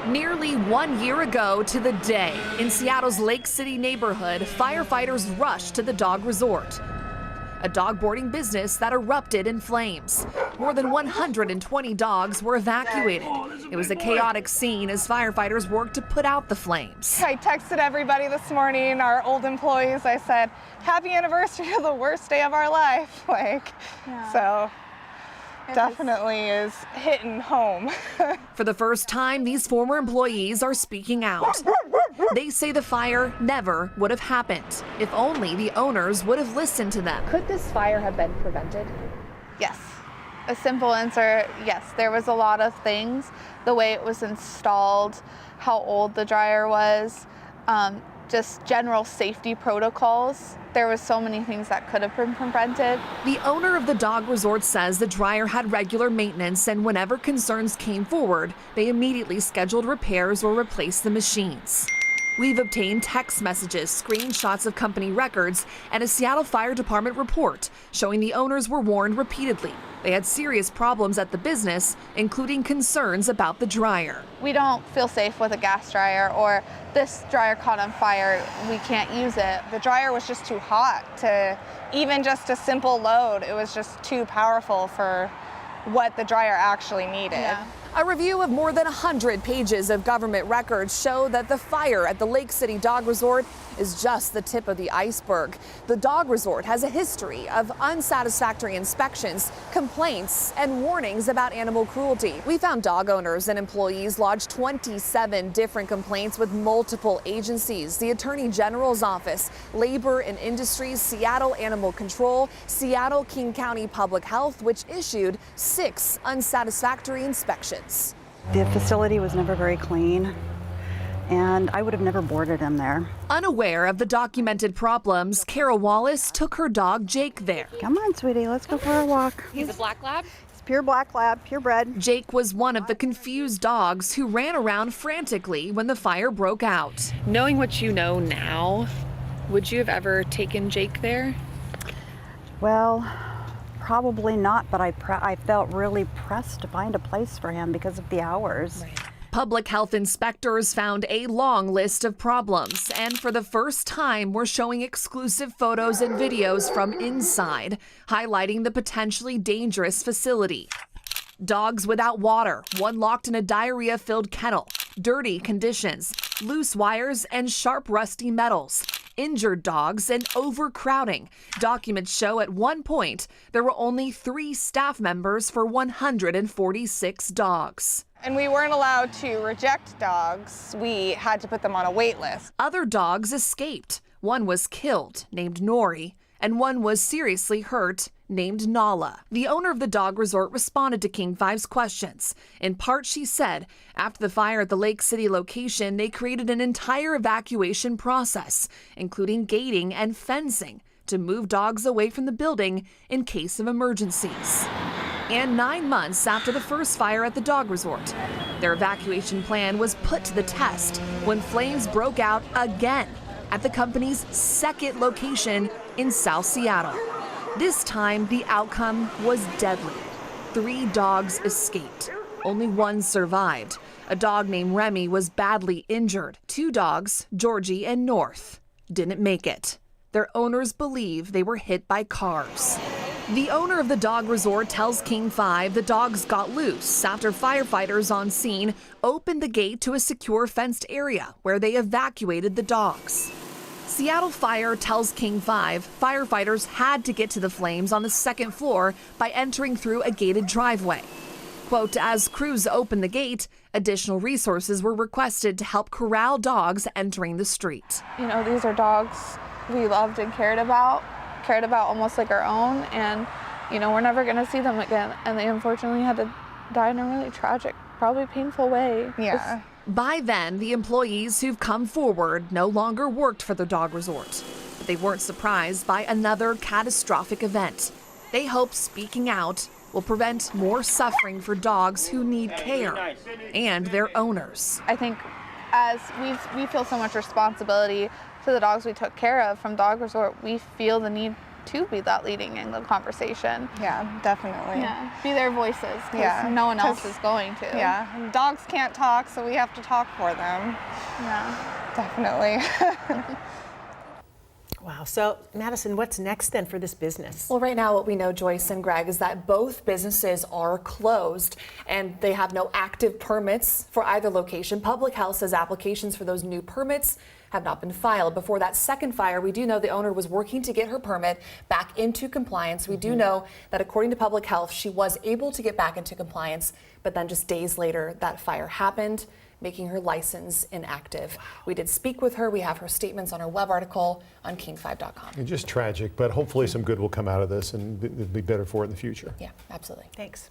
Nearly 1 year ago to the day, in Seattle's Lake City neighborhood, firefighters rushed to the dog resort, a dog boarding business that erupted in flames. More than 120 dogs were evacuated. It was a chaotic scene as firefighters worked to put out the flames. I texted everybody this morning, our old employees. I said, happy anniversary of the worst day of our life. So definitely is hitting home. For the first time, these former employees are speaking out. They say the fire never would have happened if only the owners would have listened to them. Could this fire have been prevented? Yes. A simple answer, yes. There was a lot of things, the way it was installed, how old the dryer was, just general safety protocols. There was so many things that could have been prevented. The owner of the dog resort says the dryer had regular maintenance, and whenever concerns came forward, they immediately scheduled repairs or replaced the machines. We've obtained text messages, screenshots of company records, and a Seattle Fire Department report showing the owners were warned repeatedly. They had serious problems at the business, including concerns about the dryer. We don't feel safe with a gas dryer, or this dryer caught on fire, we can't use it. The dryer was just too hot to even just a simple load. It was just too powerful for what the dryer actually needed. Yeah. A review of more than 100 pages of government records show that the fire at the Lake City Dog Resort is just the tip of the iceberg. The dog resort has a history of unsatisfactory inspections, complaints, and warnings about animal cruelty. We found dog owners and employees lodged 27 different complaints with multiple agencies: the Attorney General's Office, Labor and Industries, Seattle Animal Control, Seattle King County Public Health, which issued 6 unsatisfactory inspections. The facility was never very clean, and I would have never boarded him there. Unaware of the documented problems, Kara Wallace took her dog Jake there. Come on, sweetie, let's go for a walk. He's a black lab? It's pure black lab, purebred. Jake was one of the confused dogs who ran around frantically when the fire broke out. Knowing what you know now, would you have ever taken Jake there? Well, probably not, but I felt really pressed to find a place for him because of the hours. Right. Public health inspectors found a long list of problems, and for the first time, we're showing exclusive photos and videos from inside, highlighting the potentially dangerous facility. Dogs without water, one locked in a diarrhea-filled kennel, dirty conditions, loose wires, and sharp rusty metals. Injured dogs and overcrowding. Documents show at one point there were only 3 staff members for 146 dogs. And we weren't allowed to reject dogs. We had to put them on a wait list. Other dogs escaped. One was killed, named Nori, and one was seriously hurt, named Nala. The owner of the dog resort responded to King 5's questions. In part, she said, after the fire at the Lake City location, they created an entire evacuation process, including gating and fencing, to move dogs away from the building in case of emergencies. And 9 months after the first fire at the dog resort, their evacuation plan was put to the test when flames broke out again at the company's second location in South Seattle. This time, the outcome was deadly. 3 dogs escaped. Only one survived. A dog named Remy was badly injured. 2 dogs, Georgie and North, didn't make it. Their owners believe they were hit by cars. The owner of the dog resort tells King 5 the dogs got loose after firefighters on scene opened the gate to a secure fenced area where they evacuated the dogs. Seattle Fire tells King 5 firefighters had to get to the flames on the 2nd floor by entering through a gated driveway. Quote, as crews opened the gate, additional resources were requested to help corral dogs entering the street. You know, these are dogs we loved and cared about almost like our own, and you know, we're never going to see them again, and they unfortunately had to die in a really tragic, probably painful way. Yeah. By then, the employees who've come forward no longer worked for the dog resort, but they weren't surprised by another catastrophic event. They hope speaking out will prevent more suffering for dogs who need care and their owners. I think as we feel so much responsibility to the dogs we took care of from dog resort, we feel the need to be that leading in the conversation. Yeah, definitely. Yeah, be their voices, because Yeah, no one else 'cause- is going to. Yeah, dogs can't talk, so we have to talk for them. Yeah. Definitely. Wow. So, Madison, what's next then for this business? Well, right now what we know, Joyce and Greg, is that both businesses are closed and they have no active permits for either location. Public Health says applications for those new permits have not been filed. Before that second fire, we do know the owner was working to get her permit back into compliance. We do know that according to Public Health, she was able to get back into compliance, but then just days later, that fire happened, making her license inactive. We did speak with her. We have her statements on our web article on king5.com. It's just tragic, but hopefully some good will come out of this and it'll be better for it in the future. Yeah, absolutely. Thanks.